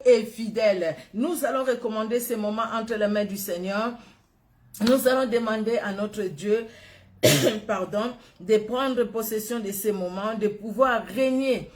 est fidèle. Nous allons recommander ces moments entre les mains du Seigneur. Nous allons demander à notre Dieu pardon, de prendre possession de ces moments, de pouvoir régner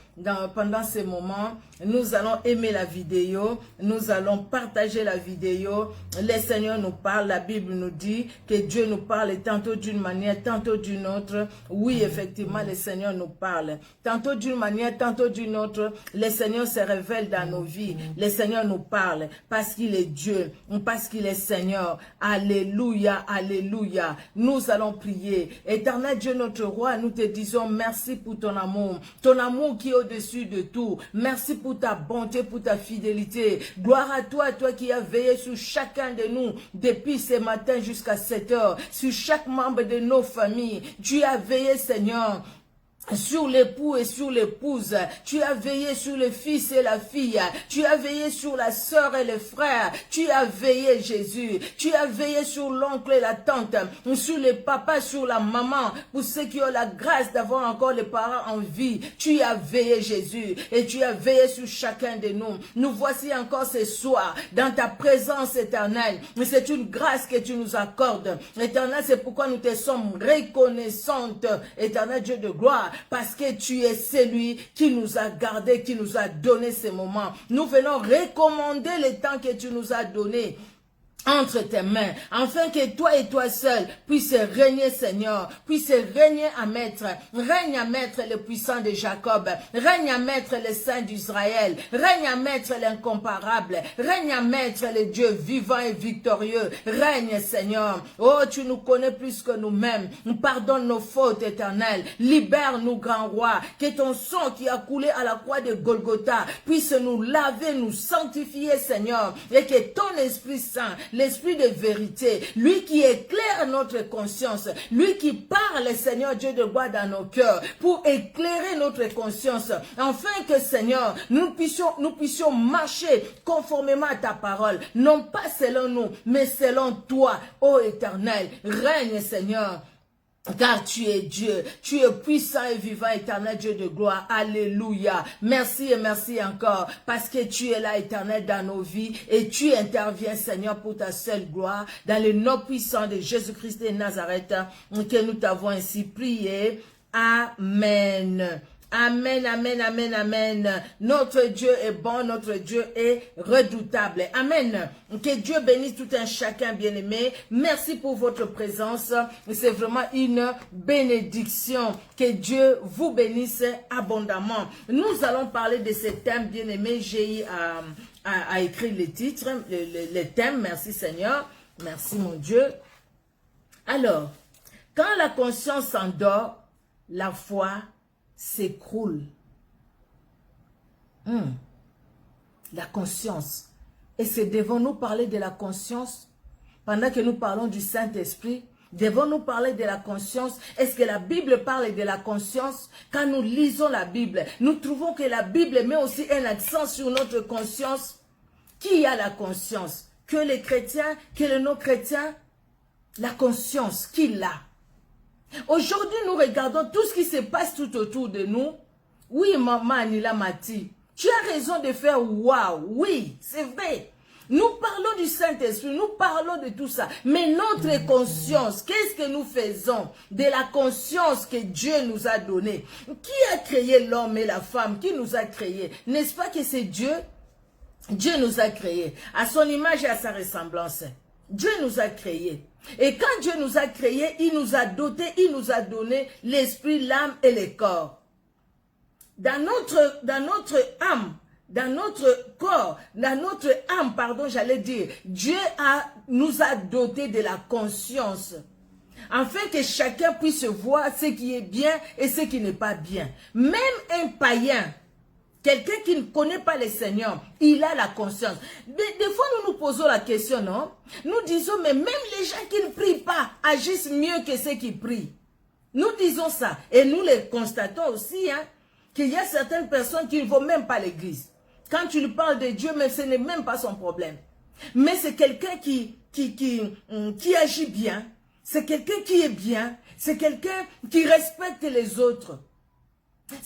pendant ces moments. Nous allons aimer la vidéo, nous allons partager la vidéo. Le Seigneur nous parle, la Bible nous dit que Dieu nous parle tantôt d'une manière, tantôt d'une autre. Oui, effectivement, le Seigneur nous parle. Tantôt d'une manière, tantôt d'une autre. Le Seigneur se révèle dans nos vies. Le Seigneur nous parle parce qu'il est Dieu, parce qu'il est Seigneur. Alléluia, alléluia. Nous allons prier. Éternel Dieu, notre roi, nous te disons merci pour ton amour qui est au-dessus de tout. Merci pour ta bonté, pour ta fidélité. Gloire à toi qui as veillé sur chacun de nous depuis ce matin jusqu'à 7 heures, sur chaque membre de nos familles. Tu as veillé, Seigneur, sur l'époux et sur l'épouse. Tu as veillé sur le fils et la fille. Tu as veillé sur la sœur et le frère. Tu as veillé, Jésus. Tu as veillé sur l'oncle et la tante, sur le papa, sur la maman, pour ceux qui ont la grâce d'avoir encore les parents en vie. Tu as veillé, Jésus, et tu as veillé sur chacun de nous. Nous voici encore ce soir dans ta présence éternelle. C'est une grâce que tu nous accordes. Éternel, c'est pourquoi nous te sommes reconnaissantes, éternel Dieu de gloire, parce que tu es celui qui nous a gardés, qui nous a donné ces moments. Nous venons recommander le temps que tu nous as donné entre tes mains, afin que toi et toi seul puisses régner, Seigneur, puisses régner à maître. Règne à maître le puissant de Jacob, règne à maître le saint d'Israël, règne à maître l'incomparable, règne à maître le Dieu vivant et victorieux. Règne, Seigneur. Oh, tu nous connais plus que nous-mêmes. Pardonne nos fautes, éternelles. Libère-nous, grand roi. Que ton sang qui a coulé à la croix de Golgotha puisse nous laver, nous sanctifier, Seigneur, et que ton Esprit Saint, l'esprit de vérité, lui qui éclaire notre conscience, lui qui parle, Seigneur Dieu de gloire, dans nos cœurs, pour éclairer notre conscience, afin que, Seigneur, nous puissions marcher conformément à ta parole, non pas selon nous, mais selon toi, ô Éternel. Règne, Seigneur, car tu es Dieu, tu es puissant et vivant, éternel Dieu de gloire. Alléluia. Merci et merci encore, parce que tu es là, éternel, dans nos vies, et tu interviens, Seigneur, pour ta seule gloire, dans le nom puissant de Jésus-Christ de Nazareth, que nous t'avons ainsi prié. Amen. Amen, amen, amen, amen. Notre Dieu est bon, notre Dieu est redoutable. Amen. Que Dieu bénisse tout un chacun, bien-aimé. Merci pour votre présence. C'est vraiment une bénédiction. Que Dieu vous bénisse abondamment. Nous allons parler de ce thème, bien-aimé. J'ai à écrire les titres, les thèmes. Merci Seigneur. Merci mon Dieu. Alors, quand la conscience s'endort, la foi s'écroule. La conscience. Et c'est devons-nous parler de la conscience pendant que nous parlons du Saint-Esprit? Devons-nous parler de la conscience? Est-ce que la Bible parle de la conscience? Quand nous lisons la Bible, nous trouvons que la Bible met aussi un accent sur notre conscience. Qui a la conscience? Que les chrétiens, que les non-chrétiens? La conscience, qui l'a? Aujourd'hui, nous regardons tout ce qui se passe tout autour de nous. Oui, maman Anila Mati, tu as raison de faire waouh. Oui, c'est vrai. Nous parlons du Saint-Esprit, nous parlons de tout ça. Mais notre conscience, qu'est-ce que nous faisons de la conscience que Dieu nous a donnée? Qui a créé l'homme et la femme? Qui nous a créés? N'est-ce pas que c'est Dieu? Dieu nous a créés à son image et à sa ressemblance. Dieu nous a créés. Et quand Dieu nous a créés, il nous a dotés, il nous a donné l'esprit, l'âme et le corps. Dans notre âme, dans notre corps, dans notre âme, pardon, j'allais dire, Dieu nous a dotés de la conscience. Afin que chacun puisse voir ce qui est bien et ce qui n'est pas bien. Même un païen, quelqu'un qui ne connaît pas le Seigneur, il a la conscience. Des fois, nous nous posons la question, non? Nous disons, mais même les gens qui ne prient pas agissent mieux que ceux qui prient. Nous disons ça. Et nous les constatons aussi, hein, qu'il y a certaines personnes qui ne vont même pas à l'église. Quand tu lui parles de Dieu, mais ce n'est même pas son problème. Mais c'est quelqu'un qui agit bien. C'est quelqu'un qui est bien. C'est quelqu'un qui respecte les autres.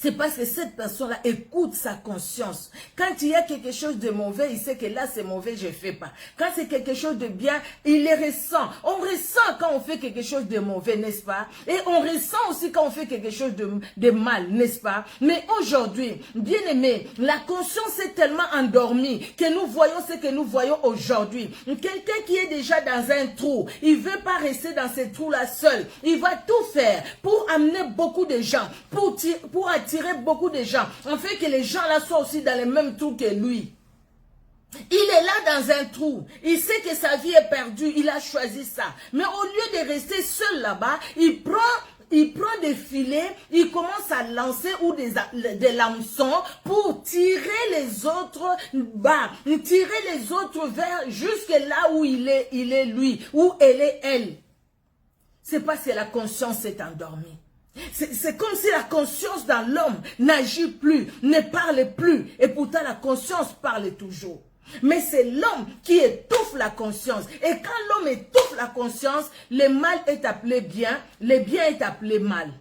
C'est parce que cette personne-là écoute sa conscience. Quand il y a quelque chose de mauvais, il sait que là c'est mauvais, je ne fais pas. Quand c'est quelque chose de bien, il les ressent. On ressent quand on fait quelque chose de mauvais, n'est-ce pas? Et on ressent aussi quand on fait quelque chose de mal, n'est-ce pas? Mais aujourd'hui, bien aimé, la conscience est tellement endormie que nous voyons ce que nous voyons aujourd'hui. Quelqu'un qui est déjà dans un trou, il ne veut pas rester dans ce trou-là seul. Il va tout faire pour amener beaucoup de gens, pour attirer beaucoup de gens, en fait que les gens là soient aussi dans le même trou que lui. Il est là dans un trou, il sait que sa vie est perdue, il a choisi ça. Mais au lieu de rester seul là-bas, il prend des filets, il commence à lancer ou des hameçons pour tirer les autres bas, tirer les autres vers jusque là où il est lui, où elle est elle. C'est parce que la conscience est endormie. C'est comme si la conscience dans l'homme n'agit plus, ne parle plus. Et pourtant la conscience parle toujours. Mais c'est l'homme qui étouffe la conscience. Et quand l'homme étouffe la conscience, le mal est appelé bien, le bien est appelé mal.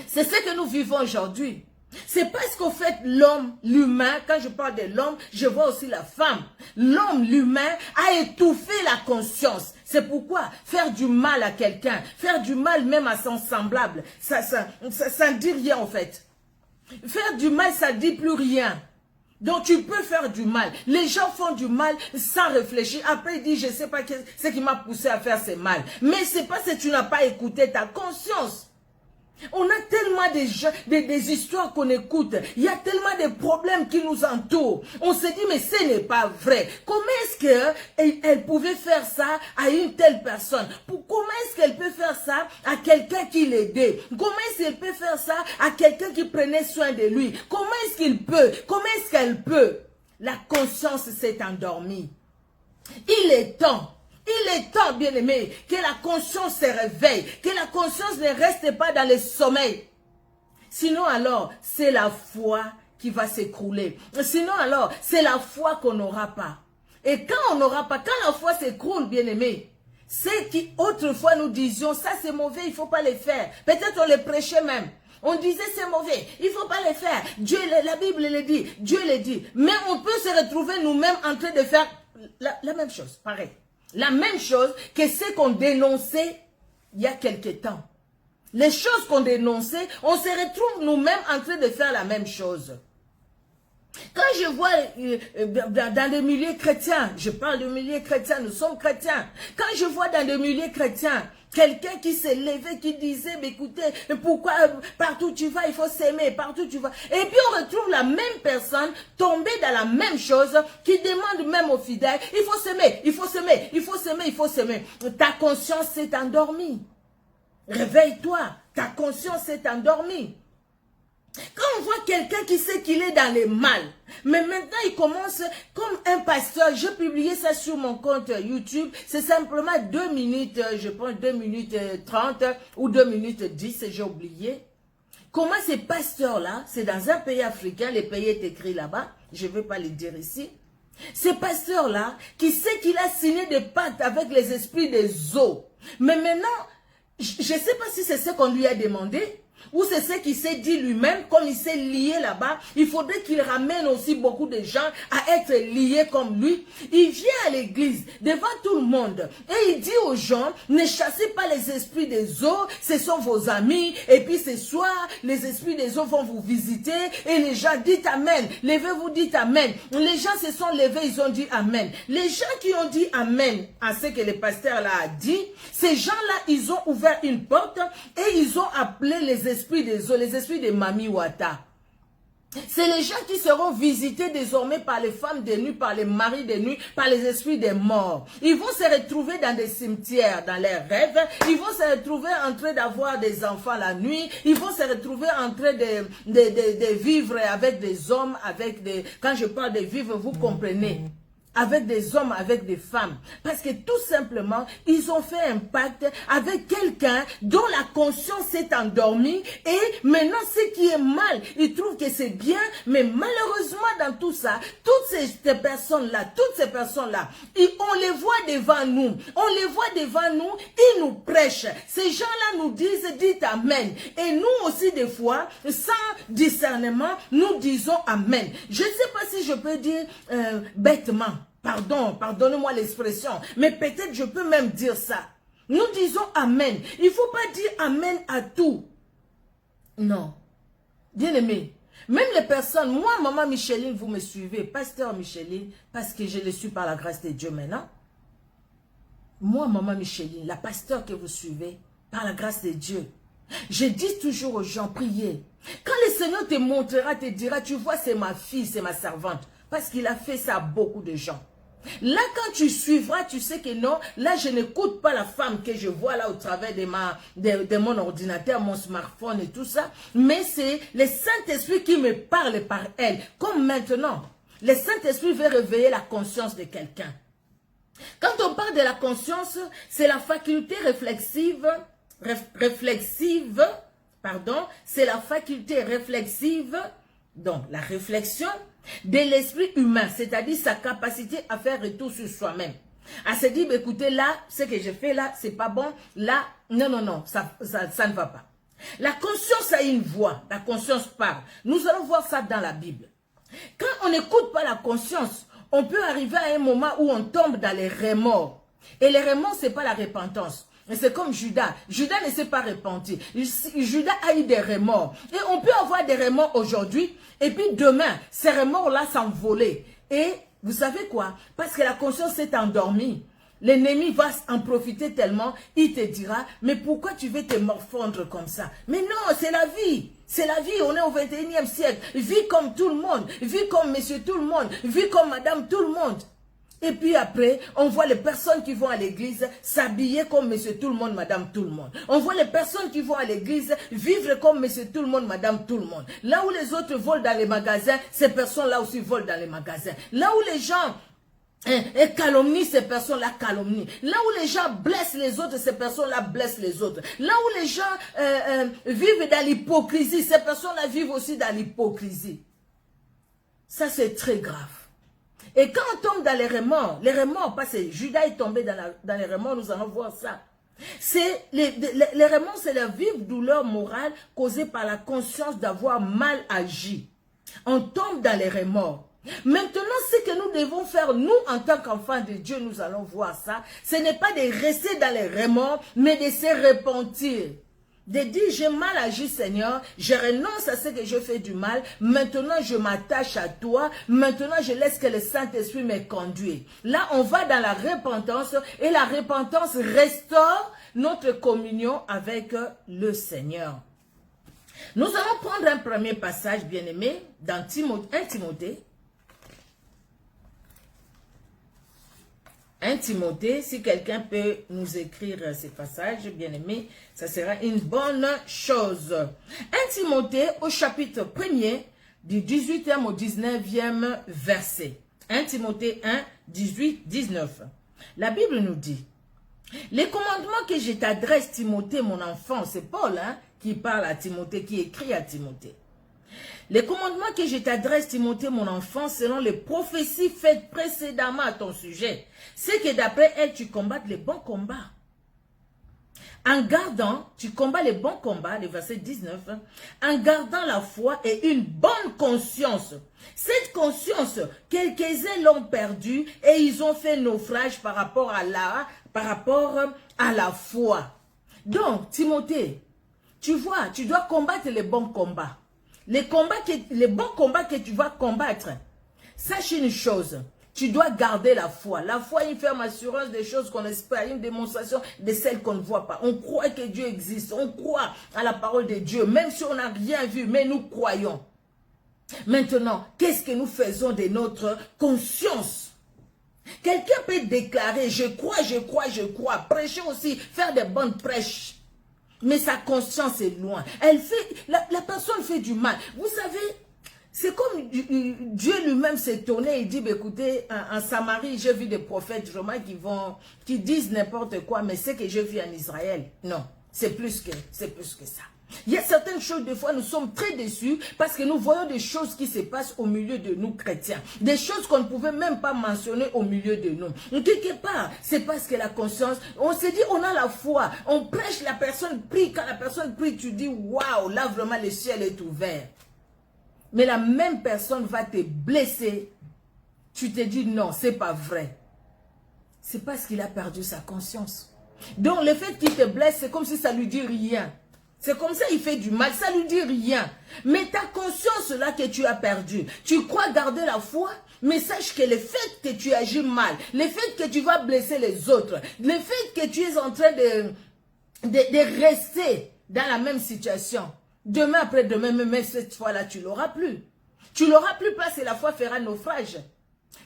C'est ce que nous vivons aujourd'hui. C'est parce qu'au fait, l'homme, l'humain, quand je parle de l'homme, je vois aussi la femme. L'homme, l'humain, a étouffé la conscience. C'est pourquoi faire du mal à quelqu'un, faire du mal même à son semblable, ça ne dit rien en fait. Faire du mal, ça ne dit plus rien. Donc tu peux faire du mal. Les gens font du mal sans réfléchir. Après ils disent, je ne sais pas ce qui m'a poussé à faire ce mal. Mais c'est parce que tu n'as pas écouté ta conscience. On a tellement des histoires qu'on écoute. Il y a tellement de problèmes qui nous entourent. On se dit, mais ce n'est pas vrai. Comment est-ce qu'elle pouvait faire ça à une telle personne? Comment est-ce qu'elle peut faire ça à quelqu'un qui l'aidait? Comment est-ce qu'elle peut faire ça à quelqu'un qui prenait soin de lui? Comment est-ce qu'il peut? Comment est-ce qu'elle peut? La conscience s'est endormie. Il est temps, bien aimé, que la conscience se réveille, que la conscience ne reste pas dans le sommeil. Sinon alors, c'est la foi qui va s'écrouler. Sinon alors, c'est la foi qu'on n'aura pas. Et quand on n'aura pas, quand la foi s'écroule, bien aimé, c'est qui autrefois nous disions, ça c'est mauvais, il ne faut pas le faire. Peut-être on le prêchait même. On disait c'est mauvais, il ne faut pas le faire. Dieu, la Bible le dit, Dieu le dit. Mais on peut se retrouver nous-mêmes en train de faire la même chose, pareil. La même chose que ce qu'on dénonçait il y a quelque temps. Les choses qu'on dénonçait, on se retrouve nous-mêmes en train de faire la même chose. Quand je vois dans des milieux chrétiens, je parle de milieux chrétiens, nous sommes chrétiens. Quand je vois dans des milieux chrétiens, quelqu'un qui s'est levé, qui disait, mais écoutez, pourquoi partout tu vas, il faut s'aimer, partout tu vas. Et puis on retrouve la même personne tombée dans la même chose, qui demande même aux fidèles, il faut s'aimer, il faut s'aimer, il faut s'aimer, il faut s'aimer. Ta conscience s'est endormie. Réveille-toi, ta conscience s'est endormie. Quand on voit quelqu'un qui sait qu'il est dans le mal, mais maintenant il commence comme un pasteur, j'ai publié ça sur mon compte YouTube, c'est simplement 2 minutes, je prends 2 minutes 30 ou 2 minutes 10, j'ai oublié. Comment ces pasteurs-là, c'est dans un pays africain, le pays est écrit là-bas, je ne vais pas le dire ici. Ces pasteurs-là, qui sait qu'il a signé des pactes avec les esprits des eaux, mais maintenant, je ne sais pas si c'est ce qu'on lui a demandé, ou c'est ce qu'il s'est dit lui-même, comme il s'est lié là-bas, il faudrait qu'il ramène aussi beaucoup de gens à être liés comme lui. Il vient à l'église, devant tout le monde, et il dit aux gens, ne chassez pas les esprits des eaux, ce sont vos amis, et puis ce soir, les esprits des eaux vont vous visiter, et les gens dites Amen, levez-vous, dites Amen. Les gens se sont levés, ils ont dit Amen. Les gens qui ont dit Amen à ce que le pasteur là a dit, ces gens-là, ils ont ouvert une porte, et ils ont appelé les esprits des eaux, les esprits de Mami Wata. C'est les gens qui seront visités désormais par les femmes de nuit, par les maris de nuit, par les esprits des morts. Ils vont se retrouver dans des cimetières, dans leurs rêves. Ils vont se retrouver en train d'avoir des enfants la nuit. Ils vont se retrouver en train de vivre avec des hommes, avec des... Quand je parle de vivre, vous comprenez. avec des hommes, avec des femmes. Parce que tout simplement, ils ont fait un pacte avec quelqu'un dont la conscience s'est endormie et maintenant ce qui est mal, ils trouvent que c'est bien, mais malheureusement dans tout ça, toutes ces personnes-là, on les voit devant nous, ils nous prêchent. Ces gens-là nous disent, dites Amen. Et nous aussi des fois, sans discernement, nous disons Amen. Je ne sais pas si je peux dire bêtement, pardonnez-moi l'expression, mais peut-être je peux même dire ça. Nous disons Amen. Il ne faut pas dire Amen à tout. Non. Bien-aimé, même les personnes, moi, Maman Micheline, vous me suivez, Pasteur Micheline, parce que je le suis par la grâce de Dieu maintenant. Moi, Maman Micheline, la pasteur que vous suivez, par la grâce de Dieu, je dis toujours aux gens, priez. Quand le Seigneur te montrera, te dira, tu vois, c'est ma fille, c'est ma servante. Parce qu'il a fait ça à beaucoup de gens. Là, quand tu suivras, tu sais que non, là, je n'écoute pas la femme que je vois là au travers de mon ordinateur, mon smartphone et tout ça. Mais c'est le Saint-Esprit qui me parle par elle. Comme maintenant, le Saint-Esprit veut réveiller la conscience de quelqu'un. Quand on parle de la conscience, c'est la faculté c'est la faculté réflexive, donc la réflexion de l'esprit humain, c'est-à-dire sa capacité à faire retour sur soi-même. À se dire, écoutez, là, ce que je fais là, c'est pas bon, là, non, ça ne va pas. La conscience a une voix, la conscience parle. Nous allons voir ça dans la Bible. Quand on n'écoute pas la conscience, on peut arriver à un moment où on tombe dans les remords. Et les remords, ce n'est pas la repentance. C'est comme Judas. Judas ne s'est pas repenti. Judas a eu des remords. Et on peut avoir des remords aujourd'hui. Et puis demain, ces remords-là s'envoler. Et vous savez quoi? Parce que la conscience s'est endormie. L'ennemi va en profiter tellement. Il te dira, mais pourquoi tu veux te morfondre comme ça? Mais non, c'est la vie. C'est la vie, on est au 21e siècle. Vis comme tout le monde. Vis comme monsieur tout le monde. Vis comme madame tout le monde. Et puis après, on voit les personnes qui vont à l'église s'habiller comme monsieur tout le monde, madame tout le monde. On voit les personnes qui vont à l'église vivre comme monsieur tout le monde, madame tout le monde. Là où les autres volent dans les magasins, ces personnes-là aussi volent dans les magasins. Là où les gens calomnient, ces personnes-là calomnient. Là où les gens blessent les autres, ces personnes-là blessent les autres. Là où les gens vivent dans l'hypocrisie, ces personnes-là vivent aussi dans l'hypocrisie. Ça, c'est très grave. Et quand on tombe dans les remords, parce que Judas est tombé dans les remords, nous allons voir ça. Les remords, c'est la vive douleur morale causée par la conscience d'avoir mal agi. On tombe dans les remords. Maintenant, ce que nous devons faire, nous, en tant qu'enfants de Dieu, nous allons voir ça. Ce n'est pas de rester dans les remords, mais de se repentir. De dire, j'ai mal agi, Seigneur, je renonce à ce que je fais du mal, maintenant je m'attache à toi, maintenant je laisse que le Saint-Esprit me conduise. Là, on va dans la repentance, et la repentance restaure notre communion avec le Seigneur. Nous allons prendre un premier passage, bien-aimé, dans 1 Timothée. 1 Timothée, si quelqu'un peut nous écrire ces passages, bien aimé, ça sera une bonne chose. 1 Timothée au chapitre 1er, du 18e au 19e verset. 1 Timothée 1, 18, 19. La Bible nous dit, les commandements que je t'adresse, Timothée, mon enfant, c'est Paul qui parle à Timothée, qui écrit à Timothée. Les commandements que je t'adresse, Timothée, mon enfant, selon les prophéties faites précédemment à ton sujet, c'est que d'après elles, tu combattes les bons combats. En gardant, tu combats les bons combats, le verset 19, en gardant la foi et une bonne conscience. Cette conscience, quelques-uns l'ont perdue et ils ont fait naufrage par rapport à la foi. Donc, Timothée, tu vois, tu dois combattre les bons combats. Les bons combats que tu vas combattre, sache une chose, tu dois garder la foi. La foi est une ferme assurance des choses qu'on espère, une démonstration de celles qu'on ne voit pas. On croit que Dieu existe, on croit à la parole de Dieu, même si on n'a rien vu, mais nous croyons. Maintenant, qu'est-ce que nous faisons de notre conscience? Quelqu'un peut déclarer, je crois, prêcher aussi, faire des bonnes prêches. Mais sa conscience est loin. La personne fait du mal. Vous savez, C'est comme Dieu lui-même s'est tourné et dit, bah, écoutez, en Samarie, j'ai vu des prophètes romains qui disent n'importe quoi, mais c'est que j'ai vu en Israël. Non, c'est plus que ça. Il y a certaines choses, des fois, nous sommes très déçus parce que nous voyons des choses qui se passent au milieu de nous chrétiens. Des choses qu'on ne pouvait même pas mentionner au milieu de nous. Quelque part, c'est parce que la conscience, on s'est dit, on a la foi, on prêche, la personne prie. Quand la personne prie, tu dis, waouh, là vraiment le ciel est ouvert. Mais la même personne va te blesser. Tu te dis, non, c'est pas vrai. C'est parce qu'il a perdu sa conscience. Donc, le fait qu'il te blesse, c'est comme si ça lui dit rien. C'est comme ça il fait du mal, ça lui dit rien. Mais ta conscience là que tu as perdu, tu crois garder la foi, mais sache que le fait que tu agis mal, le fait que tu vas blesser les autres, le fait que tu es en train de rester dans la même situation, demain après demain, même cette fois-là, tu l'auras plus. Tu l'auras plus parce que la foi fera naufrage.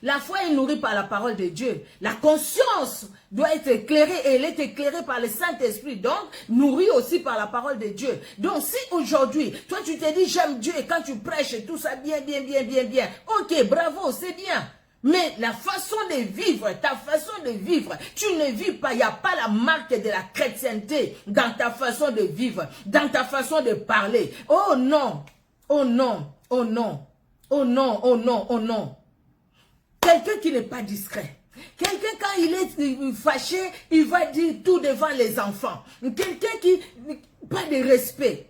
La foi est nourrie par la parole de Dieu. La conscience doit être éclairée et elle est éclairée par le Saint-Esprit. Donc, nourrie aussi par la parole de Dieu. Donc, si aujourd'hui, toi tu te dis j'aime Dieu et quand tu prêches et tout ça bien. Ok, bravo, c'est bien. Mais la façon de vivre, ta façon de vivre, tu ne vis pas, il n'y a pas la marque de la chrétienté dans ta façon de vivre, dans ta façon de parler. Oh non, oh non, oh non, oh non, oh non, oh non. Quelqu'un qui n'est pas discret. Quelqu'un quand il est fâché, il va dire tout devant les enfants. Quelqu'un qui... pas de respect.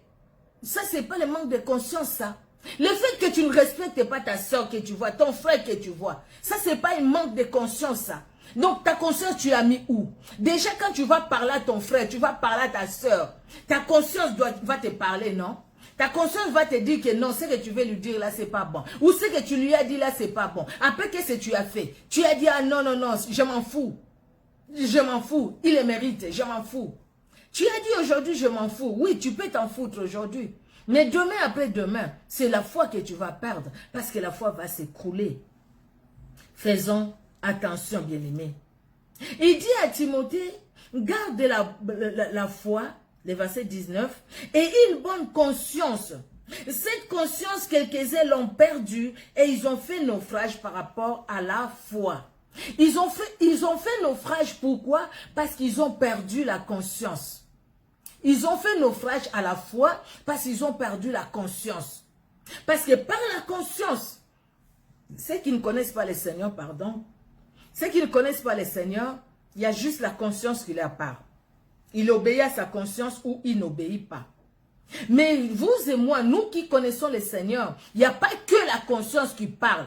Ça, c'est pas le manque de conscience, ça. Le fait que tu ne respectes pas ta soeur que tu vois, ton frère que tu vois, ça, c'est pas un manque de conscience, ça. Donc, ta conscience, tu l'as mis où? Déjà, quand tu vas parler à ton frère, tu vas parler à ta soeur, ta conscience va te parler, non? Ta conscience va te dire que non, ce que tu veux lui dire là, c'est pas bon. Ou ce que tu lui as dit là, c'est pas bon. Après, qu'est-ce que tu as fait? Tu as dit, ah non, je m'en fous. Je m'en fous. Il le mérite, je m'en fous. Tu as dit aujourd'hui, je m'en fous. Oui, tu peux t'en foutre aujourd'hui. Mais demain après demain, c'est la foi que tu vas perdre. Parce que la foi va s'écrouler. Faisons attention, bien-aimés. Il dit à Timothée, garde la foi, le verset 19, et une bonne conscience. Cette conscience, quelques-uns l'ont perdue et ils ont fait naufrage par rapport à la foi. Ils ont fait naufrage, pourquoi? Parce qu'ils ont perdu la conscience. Ils ont fait naufrage à la foi parce qu'ils ont perdu la conscience. Parce que par la conscience, ceux qui ne connaissent pas le Seigneur, pardon, ceux qui ne connaissent pas le Seigneur, il y a juste la conscience qui leur parle. Il obéit à sa conscience ou il n'obéit pas. Mais vous et moi, nous qui connaissons le Seigneur, il n'y a pas que la conscience qui parle.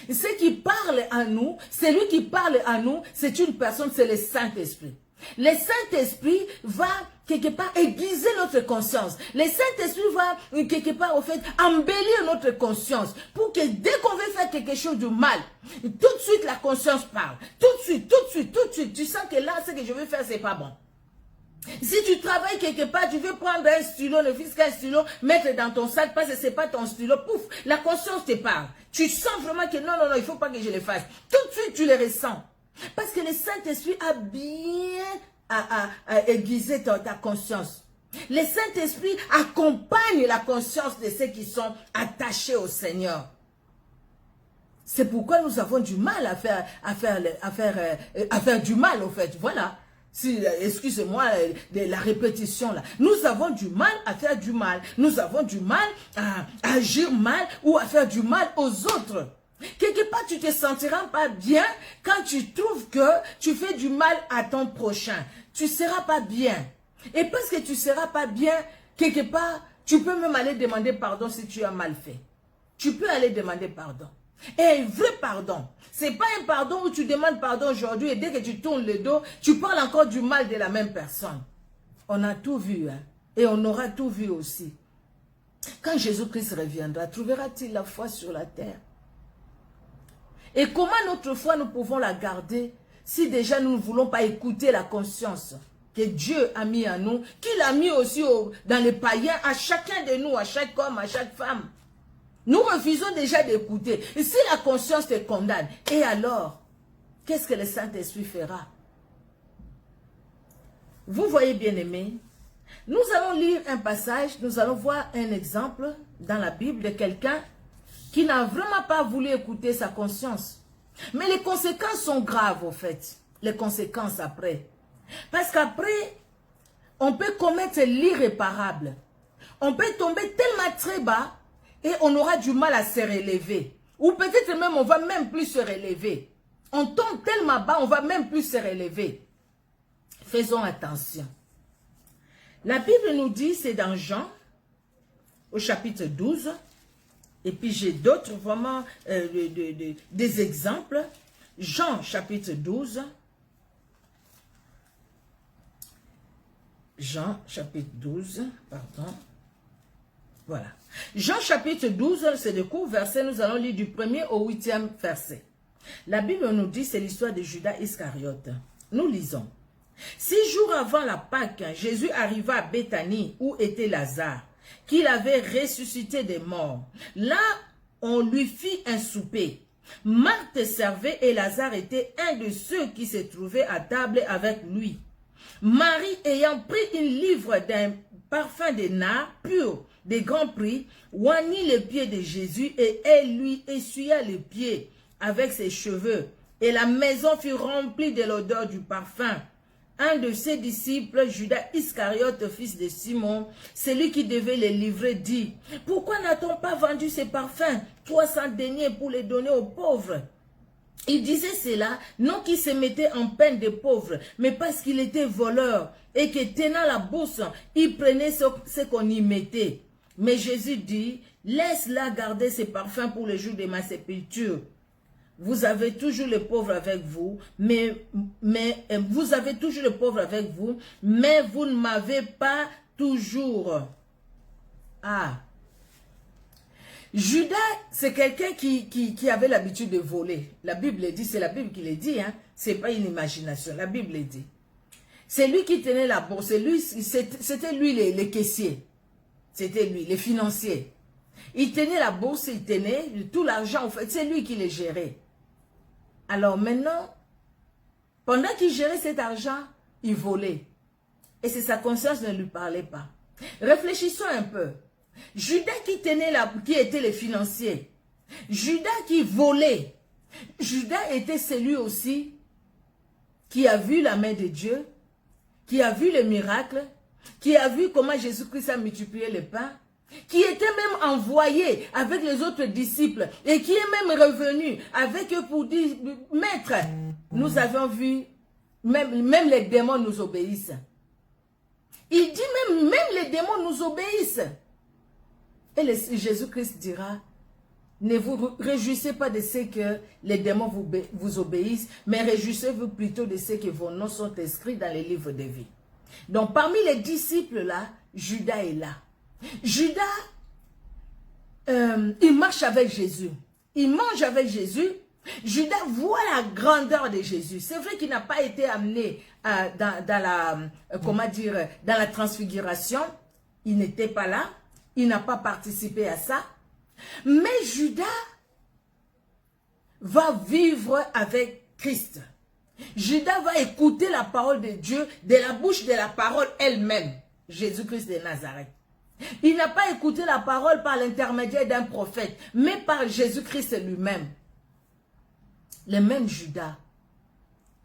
Ce qui parle à nous, celui qui parle à nous, c'est une personne, c'est le Saint-Esprit. Le Saint-Esprit va quelque part aiguiser notre conscience. Le Saint-Esprit va quelque part au fait embellir notre conscience pour que dès qu'on veut faire quelque chose de mal, tout de suite la conscience parle. Tout de suite, tu sens que là, ce que je veux faire, c'est pas bon. Si tu travailles quelque part, tu veux prendre un stylo, le fils qu'un stylo, mettre dans ton sac parce que c'est pas ton stylo, pouf, la conscience te parle. Tu sens vraiment que non, il faut pas que je le fasse. Tout de suite, tu le ressens. Parce que le Saint-Esprit a bien aiguisé ta conscience. Le Saint-Esprit accompagne la conscience de ceux qui sont attachés au Seigneur. C'est pourquoi nous avons du mal à faire du mal, au fait. Voilà. Excusez-moi la répétition là. Nous avons du mal à faire du mal. Nous avons du mal à agir mal ou à faire du mal aux autres. Quelque part, tu te sentiras pas bien quand tu trouves que tu fais du mal à ton prochain. Tu seras pas bien. Et parce que tu seras pas bien, quelque part, tu peux même aller demander pardon si tu as mal fait. Tu peux aller demander pardon. Et un vrai pardon, c'est pas un pardon où tu demandes pardon aujourd'hui et dès que tu tournes le dos, tu parles encore du mal de la même personne. On a tout vu, hein, et on aura tout vu aussi. Quand Jésus-Christ reviendra, trouvera-t-il la foi sur la terre? Et comment notre foi nous pouvons la garder si déjà nous ne voulons pas écouter la conscience que Dieu a mis en nous, qu'il a mis aussi dans les païens, à chacun de nous, à chaque homme, à chaque femme. Nous refusons déjà d'écouter. Et si la conscience te condamne, et alors, qu'est-ce que le Saint-Esprit fera? Vous voyez, bien-aimés, nous allons lire un passage, nous allons voir un exemple dans la Bible de quelqu'un qui n'a vraiment pas voulu écouter sa conscience. Mais les conséquences sont graves, au fait. Les conséquences après. Parce qu'après, on peut commettre l'irréparable. On peut tomber tellement très bas et on aura du mal à se relever. Ou peut-être même, on va même plus se relever. On tombe tellement bas, on va même plus se relever. Faisons attention. La Bible nous dit, c'est dans Jean, au chapitre 12, et puis j'ai d'autres vraiment, des exemples. Jean, chapitre 12. Jean, chapitre 12, pardon. Voilà. Jean, chapitre 12, c'est de courts versets, nous allons lire du 1er au 8e verset. La Bible nous dit, c'est l'histoire de Judas Iscariote. Nous lisons. 6 jours avant la Pâque, Jésus arriva à Béthanie, où était Lazare, qu'il avait ressuscité des morts. Là, on lui fit un souper. Marthe servait et Lazare était un de ceux qui se trouvaient à table avec lui. Marie, ayant pris une livre d'un parfum de nard pur, de grand prix, oignit les pieds de Jésus et elle lui essuya les pieds avec ses cheveux. Et la maison fut remplie de l'odeur du parfum. Un de ses disciples, Judas Iscariote, fils de Simon, celui qui devait les livrer, dit, « Pourquoi n'a-t-on pas vendu ces parfums, 300 deniers pour les donner aux pauvres ?» Il disait cela, non qu'il se mettait en peine des pauvres, mais parce qu'il était voleur et que tenant la bourse, il prenait ce qu'on y mettait. Mais Jésus dit, « Laisse-la garder ses parfums pour le jour de ma sépulture. Vous avez toujours les pauvres avec vous, mais vous avez toujours les pauvres avec vous, mais vous ne m'avez pas toujours. » Ah. Judas, c'est quelqu'un qui avait l'habitude de voler. La Bible dit, c'est la Bible qui le dit, hein. C'est pas une imagination, la Bible le dit. C'est lui qui tenait la bourse, c'était lui les caissiers. C'était lui, les financiers. Il tenait la bourse, il tenait tout l'argent, en fait, c'est lui qui les gérait. Alors maintenant, pendant qu'il gérait cet argent, il volait. Et c'est sa conscience ne lui parlait pas. Réfléchissons un peu. Judas qui était le financier. Judas qui volait. Judas était celui aussi qui a vu la main de Dieu, qui a vu le miracle, qui a vu comment Jésus-Christ a multiplié le pain, qui était même envoyé avec les autres disciples et qui est même revenu avec eux pour dire, « Maître, nous avons vu, même les démons nous obéissent. » Il dit même les démons nous obéissent. Et Jésus-Christ dira, ne vous réjouissez pas de ce que les démons vous obéissent, mais réjouissez-vous plutôt de ce que vos noms sont inscrits dans les livres de vie. Donc parmi les disciples là, Judas est là. Judas, il marche avec Jésus. Il mange avec Jésus. Judas voit la grandeur de Jésus. C'est vrai qu'il n'a pas été amené dans la transfiguration. Il n'était pas là. Il n'a pas participé à ça. Mais Judas va vivre avec Christ. Judas va écouter la parole de Dieu de la bouche de la parole elle-même. Jésus-Christ de Nazareth. Il n'a pas écouté la parole par l'intermédiaire d'un prophète, mais par Jésus-Christ lui-même. Le même Judas,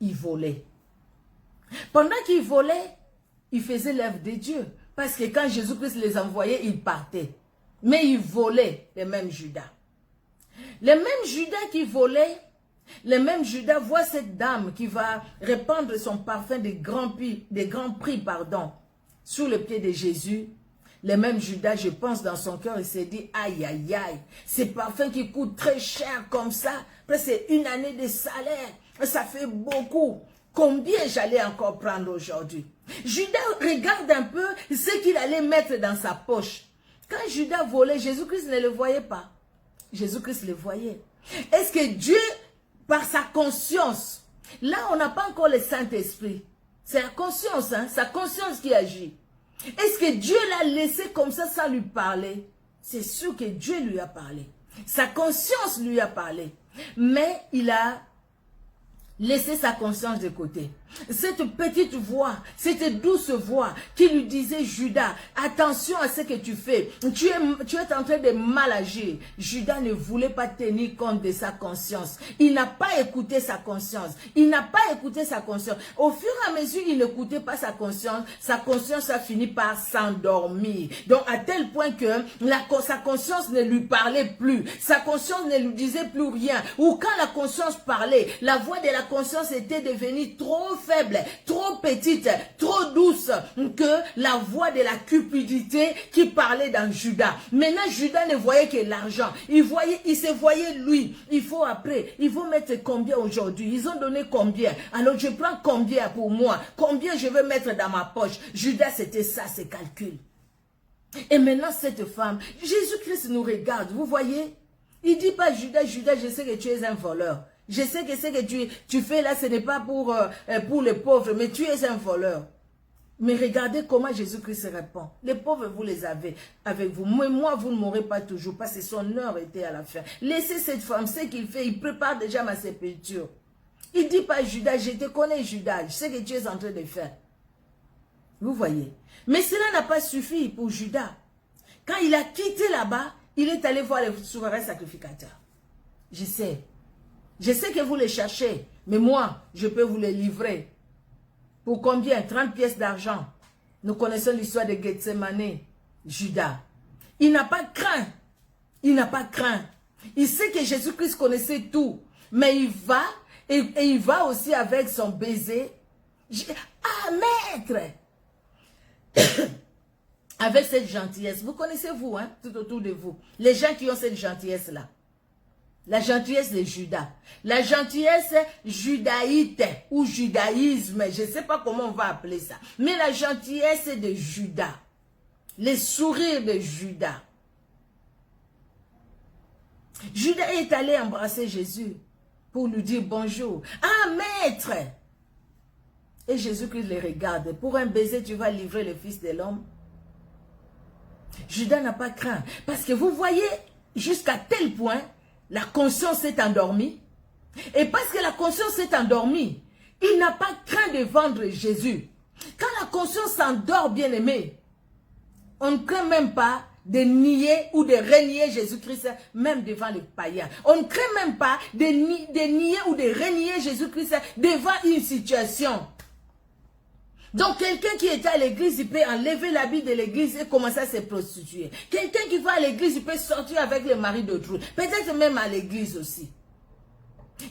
il volait. Pendant qu'il volait, il faisait l'œuvre de Dieu. Parce que quand Jésus-Christ les envoyait, ils partaient. Mais il volait, le même Judas. Le même Judas qui volait, le même Judas voit cette dame qui va répandre son parfum de grand prix, sur le pied de Jésus. Le même Judas, je pense dans son cœur, il s'est dit, aïe, aïe, aïe, ces parfums qui coûtent très cher comme ça, c'est une année de salaire, ça fait beaucoup. Combien j'allais encore prendre aujourd'hui? Judas regarde un peu ce qu'il allait mettre dans sa poche. Quand Judas volait, Jésus-Christ ne le voyait pas. Jésus-Christ le voyait. Est-ce que Dieu, par sa conscience, là on n'a pas encore le Saint-Esprit, c'est la conscience, hein, sa conscience qui agit. Est-ce que Dieu l'a laissé comme ça sans lui parler? C'est sûr que Dieu lui a parlé. Sa conscience lui a parlé. Mais il a laissé sa conscience de côté. Cette petite voix, cette douce voix qui lui disait, Judas, attention à ce que tu fais. Tu es en train de mal agir. Judas ne voulait pas tenir compte de sa conscience. Il n'a pas écouté sa conscience. Il n'a pas écouté sa conscience. Au fur et à mesure, il n'écoutait pas sa conscience a fini par s'endormir. Donc, à tel point que sa conscience ne lui parlait plus. Sa conscience ne lui disait plus rien. Ou quand la conscience parlait, la voix de la conscience était devenue trop faible, trop petite, trop douce que la voix de la cupidité qui parlait dans Judas. Maintenant, Judas ne voyait que l'argent. Il se voyait lui. Il faut mettre combien aujourd'hui? Ils ont donné combien? Alors, je prends combien pour moi? Combien je veux mettre dans ma poche? Judas, c'était ça, ses calculs. Et maintenant, cette femme, Jésus-Christ nous regarde, vous voyez? Il dit pas, Judas, Judas, je sais que tu es un voleur. Je sais que ce que tu fais là, ce n'est pas pour les pauvres, mais tu es un voleur. Mais regardez comment Jésus-Christ répond. Les pauvres, vous les avez avec vous. Mais moi, vous ne m'aurez pas toujours, parce que son heure était à la fin. Laissez cette femme, ce qu'il fait, il prépare déjà ma sépulture. Il ne dit pas, Judas, je te connais, Judas, je sais que tu es en train de faire. Vous voyez. Mais cela n'a pas suffi pour Judas. Quand il a quitté là-bas, il est allé voir les souverains sacrificateurs. Je sais que vous les cherchez, mais moi, je peux vous les livrer. Pour combien? 30 pièces d'argent. Nous connaissons l'histoire de Gethsemane. Judas. Il n'a pas craint. Il n'a pas craint. Il sait que Jésus-Christ connaissait tout. Mais il va, et il va aussi avec son baiser. Ah, maître! Avec cette gentillesse. Vous connaissez vous, hein, tout autour de vous. Les gens qui ont cette gentillesse-là. La gentillesse de Judas. La gentillesse judaïte ou judaïsme. Je ne sais pas comment on va appeler ça. Mais la gentillesse de Judas. Les sourires de Judas. Judas est allé embrasser Jésus pour lui dire bonjour. Ah, maître! Et Jésus-Christ les regarde. Pour un baiser, tu vas livrer le Fils de l'homme. Judas n'a pas craint. Parce que vous voyez, jusqu'à tel point, la conscience s'est endormie. Et parce que la conscience s'est endormie, il n'a pas craint de vendre Jésus. Quand la conscience s'endort, bien aimé, on ne craint même pas de nier ou de renier Jésus-Christ, même devant les païens. On ne craint même pas de nier ou de renier Jésus-Christ devant une situation. Donc, quelqu'un qui était à l'église, il peut enlever l'habit de l'église et commencer à se prostituer. Quelqu'un qui va à l'église, il peut sortir avec le mari d'autrui. Peut-être même à l'église aussi.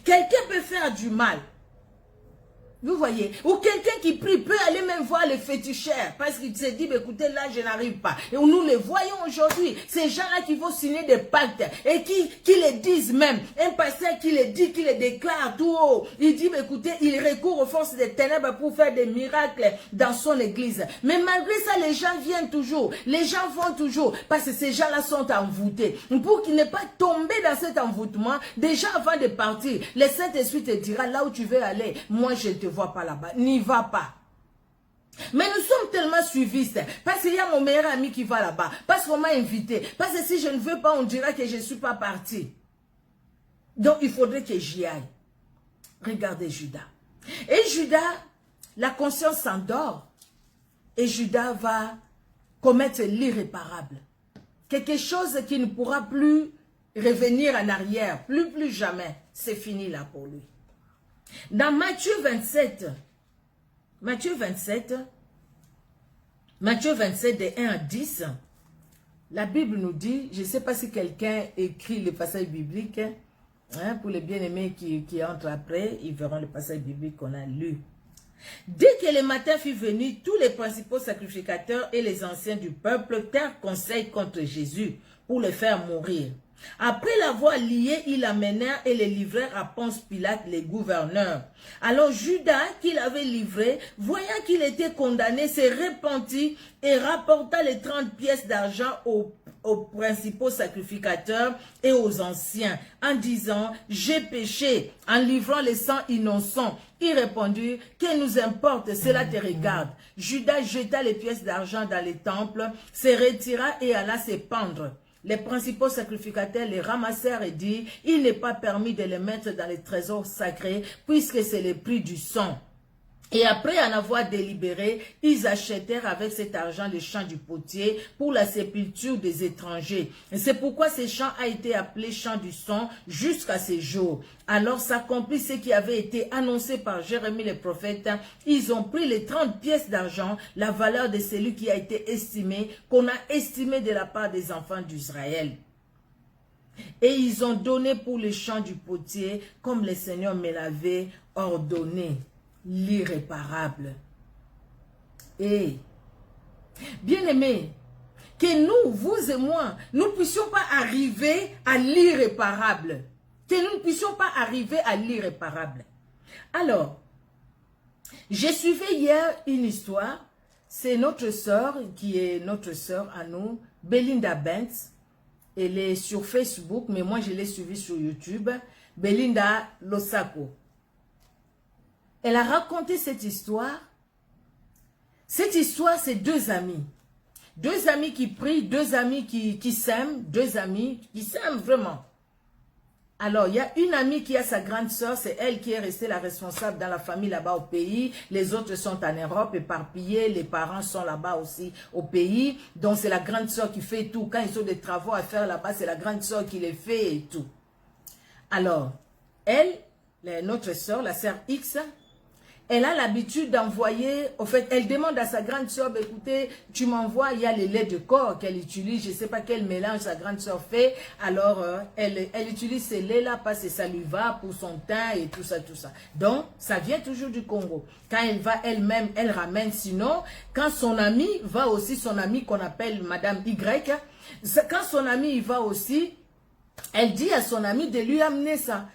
Quelqu'un peut faire du mal. Vous voyez? Ou quelqu'un qui prie peut aller même voir les féticheurs parce qu'il se dit, écoutez, là, je n'arrive pas. Et nous les voyons aujourd'hui. Ces gens-là qui vont signer des pactes et qui les disent même. Un pasteur qui les dit, qui les déclare tout haut. Il dit, écoutez, il recourt aux forces des ténèbres pour faire des miracles dans son église. Mais malgré ça, les gens viennent toujours. Les gens vont toujours parce que ces gens-là sont envoûtés. Pour qu'ils n'aient pas tombé dans cet envoûtement, déjà avant de partir, le Saint-Esprit te dira, là où tu veux aller, moi je te vois pas là-bas, n'y va pas. Mais nous sommes tellement suivistes, parce qu'il y a mon meilleur ami qui va là-bas, parce qu'on m'a invité, parce que si je ne veux pas, on dira que je ne suis pas parti. Donc il faudrait que j'y aille. Regardez Judas. Et Judas, la conscience s'endort, et Judas va commettre l'irréparable. Quelque chose qui ne pourra plus revenir en arrière, plus jamais. C'est fini là pour lui. Dans Matthieu 27, de 1 à 10, la Bible nous dit, je ne sais pas si quelqu'un écrit le passage biblique, hein, pour les bien-aimés qui entrent après, ils verront le passage biblique qu'on a lu. Dès que le matin fut venu, tous les principaux sacrificateurs et les anciens du peuple tinrent conseil contre Jésus pour le faire mourir. Après l'avoir lié, ils l'amenèrent et le livrèrent à Ponce Pilate, les gouverneurs. Alors Judas, qui l'avait livré, voyant qu'il était condamné, se repentit et rapporta les 30 pièces d'argent aux principaux sacrificateurs et aux anciens, en disant, j'ai péché, en livrant les sangs innocents. Ils répondirent, que nous importe, cela te regarde. Judas jeta les pièces d'argent dans les temples, se retira et alla se pendre. les principaux sacrificateurs les ramassèrent et dirent, il n'est pas permis de les mettre dans les trésors sacrés, puisque c'est le prix du sang. Et après en avoir délibéré, ils achetèrent avec cet argent les champs du potier pour la sépulture des étrangers. Et c'est pourquoi ce champ a été appelé champ du sang jusqu'à ces jours. Alors s'accomplit ce qui avait été annoncé par Jérémie le prophète. Ils ont pris les 30 pièces d'argent, la valeur de celui qui a été estimé, qu'on a estimé de la part des enfants d'Israël. Et ils ont donné pour les champs du potier, comme le Seigneur me l'avait ordonné. L'irréparable. Et, bien-aimés, que nous, vous et moi, nous ne puissions pas arriver à l'irréparable. Que nous ne puissions pas arriver à l'irréparable. Alors, j'ai suivi hier une histoire. C'est notre sœur, qui est notre sœur à nous, Belinda Benz. Elle est sur Facebook, mais moi je l'ai suivie sur YouTube. Belinda Losako. Elle a raconté cette histoire. Cette histoire, c'est deux amis. Deux amis qui prient, deux amis qui s'aiment, deux amis qui s'aiment vraiment. Alors, il y a une amie qui a sa grande sœur, c'est elle qui est restée la responsable dans la famille là-bas au pays. Les autres sont en Europe, éparpillés, les parents sont là-bas aussi au pays. Donc, c'est la grande sœur qui fait tout. Quand ils ont des travaux à faire là-bas, c'est la grande sœur qui les fait et tout. Alors, elle, notre sœur, la sœur X, elle a l'habitude d'envoyer, au fait, elle demande à sa grande soeur, écoutez, tu m'envoies, il y a les laits de corps qu'elle utilise, je ne sais pas quel mélange sa grande soeur fait, alors elle utilise ces laits-là parce que ça lui va pour son teint et tout ça, tout ça. Donc, ça vient toujours du Congo. Quand elle va elle-même, elle ramène, sinon, quand son ami va aussi, son ami qu'on appelle Madame Y, quand son ami il va aussi, elle dit à son ami de lui amener ça.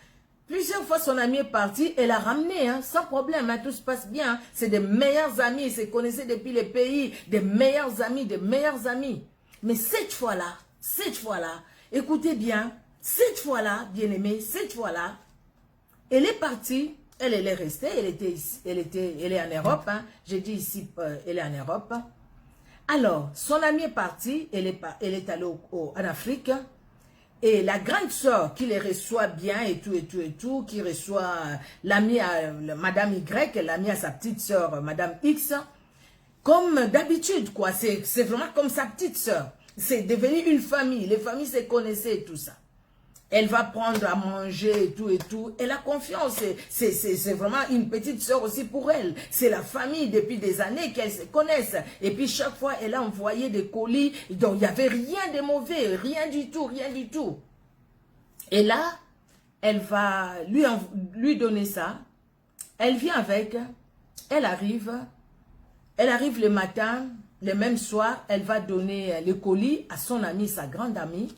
Plusieurs fois, son ami est parti, elle a ramené, hein, sans problème, hein, tout se passe bien. Hein. C'est des meilleurs amis, ils se connaissaient depuis les pays, des meilleurs amis, des meilleurs amis. Mais cette fois-là, écoutez bien, cette fois-là, bien-aimé, cette fois-là, elle est partie, elle est restée, elle est en Europe, hein, j'ai dit ici, elle est en Europe. Alors, son ami est parti, elle est allée en Afrique. Et la grande sœur qui les reçoit bien et tout, qui reçoit l'ami à Madame Y, l'ami à sa petite sœur Madame X, comme d'habitude quoi, c'est vraiment comme sa petite sœur. C'est devenu une famille, les familles se connaissaient et tout ça. Elle va prendre à manger et tout. Elle a confiance, c'est vraiment une petite sœur aussi pour elle. C'est la famille depuis des années qu'elles se connaissent. Et puis chaque fois, elle a envoyé des colis, donc il n'y avait rien de mauvais, rien du tout, rien du tout. Et là, elle va lui donner ça. Elle vient avec, elle arrive le matin, le même soir, elle va donner le colis à son amie, sa grande amie.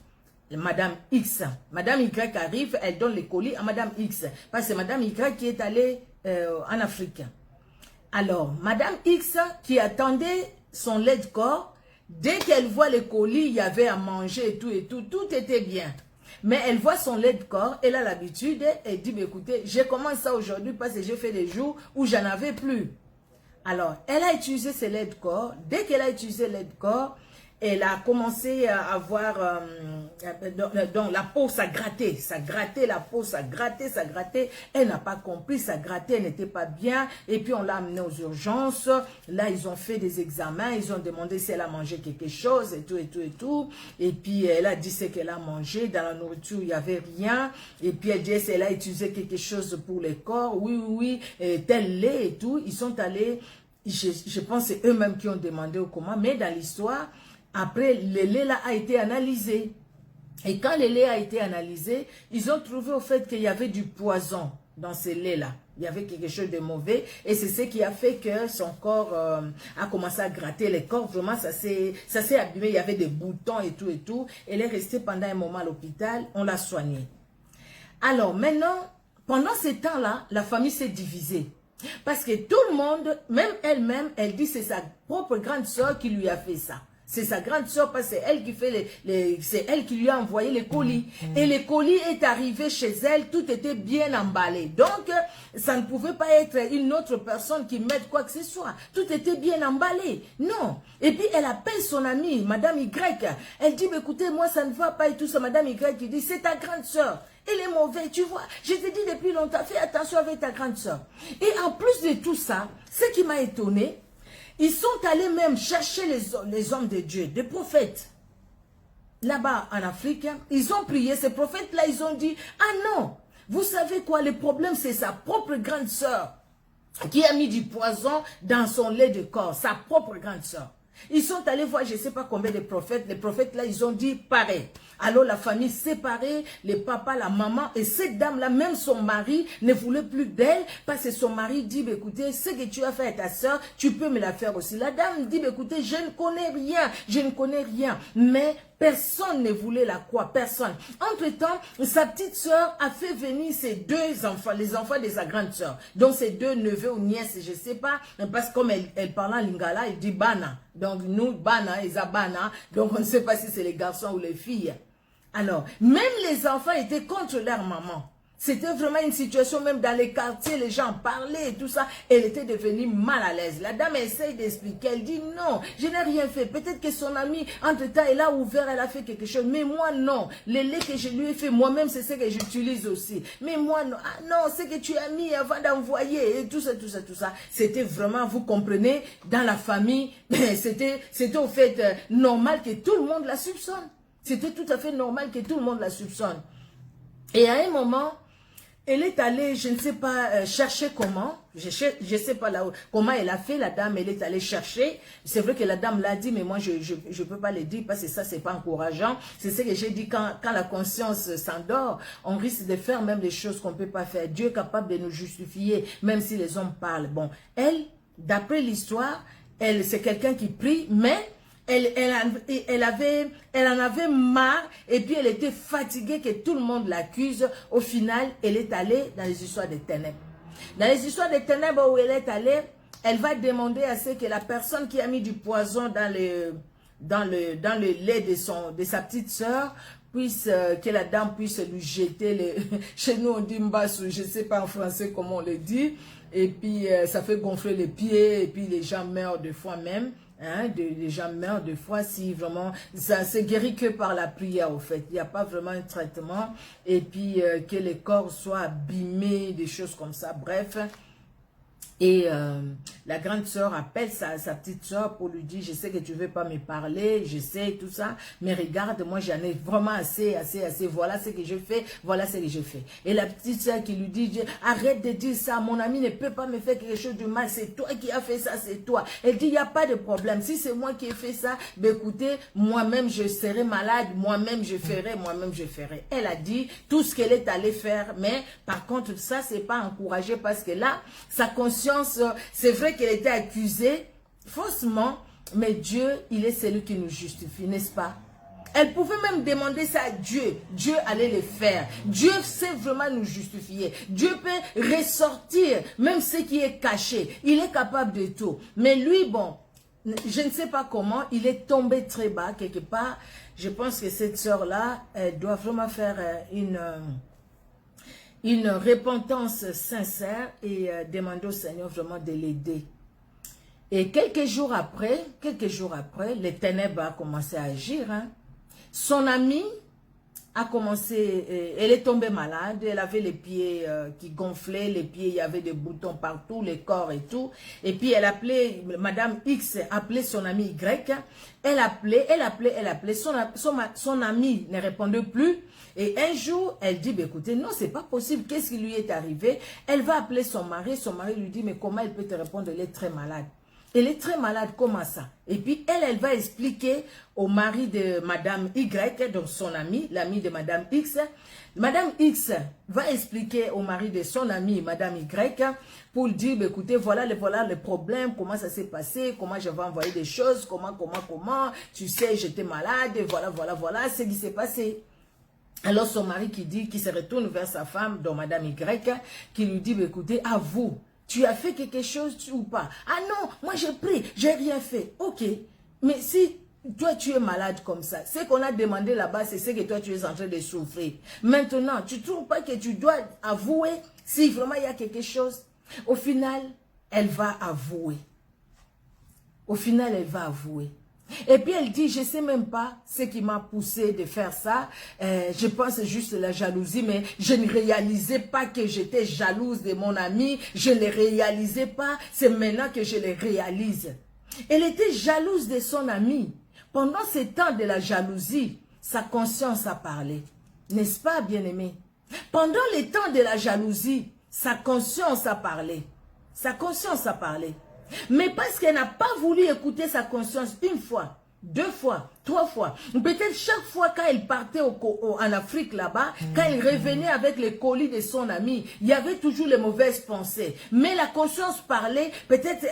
Madame X. Madame Y arrive, elle donne les colis à Madame X. Parce que c'est Madame Y qui est allée en Afrique. Alors, Madame X qui attendait son lait de corps, dès qu'elle voit les colis, il y avait à manger et tout, tout était bien. Mais elle voit son lait de corps, elle a l'habitude, elle dit, écoutez, je commence ça aujourd'hui parce que j'ai fait des jours où j'en avais plus. Alors, elle a utilisé ce lait de corps. Dès qu'elle a utilisé le lait de corps, elle a commencé à avoir, donc la peau, ça grattait la peau, ça grattait. Elle n'a pas compris, ça grattait, elle n'était pas bien. Et puis on l'a amenée aux urgences. Là, ils ont fait des examens, ils ont demandé si elle a mangé quelque chose et tout. Et puis elle a dit ce qu'elle a mangé. Dans la nourriture, il n'y avait rien. Et puis elle dit, elle a utilisé quelque chose pour le corps. Oui, tel lait et tout. Ils sont allés, je pense que c'est eux-mêmes qui ont demandé au comment, mais dans l'histoire, après, le lait là a été analysé. Et quand le lait a été analysé, ils ont trouvé au fait qu'il y avait du poison dans ce lait là. Il y avait quelque chose de mauvais. Et c'est ce qui a fait que son corps a commencé à gratter. Le corps, vraiment, ça s'est abîmé. Il y avait des boutons et tout. Elle est restée pendant un moment à l'hôpital. On l'a soignée. Alors maintenant, pendant ce temps-là, la famille s'est divisée. Parce que tout le monde, même elle-même, elle dit c'est sa propre grande soeur qui lui a fait ça. C'est sa grande sœur parce que c'est elle qui fait c'est elle qui lui a envoyé les colis. Et les colis est arrivé chez elle, tout était bien emballé. Donc, ça ne pouvait pas être une autre personne qui mette quoi que ce soit. Tout était bien emballé. Non. Et puis, elle appelle son amie, Madame Y. Elle dit, écoutez, moi, ça ne va pas et tout ça. Madame Y qui dit, c'est ta grande sœur. Elle est mauvaise, tu vois. Je te dis depuis longtemps, fais attention avec ta grande sœur. Et en plus de tout ça, ce qui m'a étonné, ils sont allés même chercher les hommes de Dieu, des prophètes. Là-bas en Afrique, ils ont prié, ces prophètes-là, ils ont dit, ah non, vous savez quoi, le problème c'est sa propre grande sœur qui a mis du poison dans son lait de corps, sa propre grande sœur. Ils sont allés voir, je ne sais pas combien de prophètes. Les prophètes là, ils ont dit pareil. Alors la famille séparée, les papas, la maman, et cette dame-là, même son mari ne voulait plus d'elle parce que son mari dit, écoutez, ce que tu as fait à ta soeur, tu peux me la faire aussi. La dame dit, écoutez, je ne connais rien, je ne connais rien. Mais personne ne voulait la croire, personne. Entre-temps, sa petite soeur a fait venir ses deux enfants, les enfants de sa grande soeur. Donc ses deux neveux ou nièces, je ne sais pas, parce que comme elle parle en lingala, elle dit bana. Donc nous, bana, ils ont bana. Donc on ne sait pas si c'est les garçons ou les filles. Alors, même les enfants étaient contre leur maman. C'était vraiment une situation, même dans les quartiers, les gens parlaient et tout ça. Elle était devenue mal à l'aise. La dame essaye d'expliquer. Elle dit non, je n'ai rien fait. Peut-être que son ami, entre-temps, elle a ouvert, elle a fait quelque chose. Mais moi, non. Les laits que je lui ai fait, moi-même, c'est ce que j'utilise aussi. Mais moi, non. Ah non, c'est que tu as mis avant d'envoyer. Et tout ça, tout ça, tout ça. C'était vraiment, vous comprenez, dans la famille, c'était au fait normal que tout le monde la soupçonne. C'était tout à fait normal que tout le monde la soupçonne. Et à un moment, elle est allée, je ne sais pas, chercher comment, je ne sais pas là, comment elle a fait, la dame, elle est allée chercher. C'est vrai que la dame l'a dit, mais moi, je ne peux pas le dire parce que ça, c'est pas encourageant. C'est ce que j'ai dit, quand la conscience s'endort, on risque de faire même des choses qu'on ne peut pas faire. Dieu est capable de nous justifier, même si les hommes parlent. Bon, elle, d'après l'histoire, c'est quelqu'un qui prie, mais elle en avait marre et puis elle était fatiguée que tout le monde l'accuse. Au final, elle est allée dans les histoires des ténèbres. Dans les histoires des ténèbres où elle est allée, elle va demander à ce que la personne qui a mis du poison dans le lait de sa petite sœur, que la dame puisse lui jeter, chez nous on dit mbassou, je ne sais pas en français comment on le dit, et puis ça fait gonfler les pieds, et puis les gens meurent de fois même. Hein, les gens meurent de fois si vraiment ça se guérit que par la prière au fait. Il n'y a pas vraiment un traitement et puis que les corps soient abîmés, des choses comme ça, bref. Et la grande sœur appelle sa petite sœur pour lui dire, je sais que tu ne veux pas me parler, je sais tout ça, mais regarde, moi j'en ai vraiment assez, voilà ce que je fais, voilà ce que je fais. Et la petite sœur qui lui dit, arrête de dire ça, mon ami ne peut pas me faire quelque chose de mal, c'est toi qui as fait ça, c'est toi. Elle dit, il n'y a pas de problème, si c'est moi qui ai fait ça, ben écoutez, moi-même je serai malade, moi-même je ferai. Elle a dit tout ce qu'elle est allée faire, mais par contre ça c'est pas encouragé parce que là, sa conscience, c'est vrai qu'elle était accusée faussement, mais Dieu, il est celui qui nous justifie, n'est-ce pas? Elle pouvait même demander ça à Dieu. Dieu allait le faire. Dieu sait vraiment nous justifier. Dieu peut ressortir même ce qui est caché. Il est capable de tout. Mais lui, bon, je ne sais pas comment, il est tombé très bas quelque part. Je pense que cette sœur-là, elle doit vraiment faire une repentance sincère et demander au Seigneur vraiment de l'aider. Et quelques jours après, les ténèbres ont commencé à agir. Hein. Son amie a commencé, elle est tombée malade, elle avait les pieds qui gonflaient, les pieds, il y avait des boutons partout, les corps et tout. Et puis elle appelait, Madame X appelait son amie Y, elle appelait, son amie ne répondait plus. Et un jour, elle dit, bah, écoutez, non, c'est pas possible, qu'est-ce qui lui est arrivé? Elle va appeler son mari lui dit, mais comment elle peut te répondre, elle est très malade. Elle est très malade, comment ça? Et puis elle va expliquer au mari de Madame Y, donc son ami, l'ami de Madame X. Madame X va expliquer au mari de son ami, Madame Y, pour lui dire, bah, écoutez, voilà le problème, comment ça s'est passé, comment je vais envoyer des choses, comment, tu sais, j'étais malade, voilà ce qui s'est passé. Alors son mari qui se retourne vers sa femme, donc Madame Y, qui lui dit, bah, écoutez, avoue, tu as fait quelque chose ou pas? Ah non, moi j'ai pris, j'ai rien fait. Ok, mais si toi tu es malade comme ça. Ce qu'on a demandé là-bas, c'est ce que toi tu es en train de souffrir. Maintenant, tu ne trouves pas que tu dois avouer si vraiment il y a quelque chose? Au final, elle va avouer. Au final, elle va avouer. Et puis elle dit, je ne sais même pas ce qui m'a poussé de faire ça. Je pense juste la jalousie, mais je ne réalisais pas que j'étais jalouse de mon ami. Je ne le réalisais pas. C'est maintenant que je le réalise. Elle était jalouse de son ami. Pendant ce temps de la jalousie, sa conscience a parlé. N'est-ce pas, bien-aimé? Pendant les temps de la jalousie, sa conscience a parlé. Sa conscience a parlé. Mais parce qu'elle n'a pas voulu écouter sa conscience une fois, deux fois, trois fois. Peut-être chaque fois quand elle partait en Afrique là-bas, quand elle revenait avec les colis de son ami, il y avait toujours les mauvaises pensées. Mais la conscience parlait, peut-être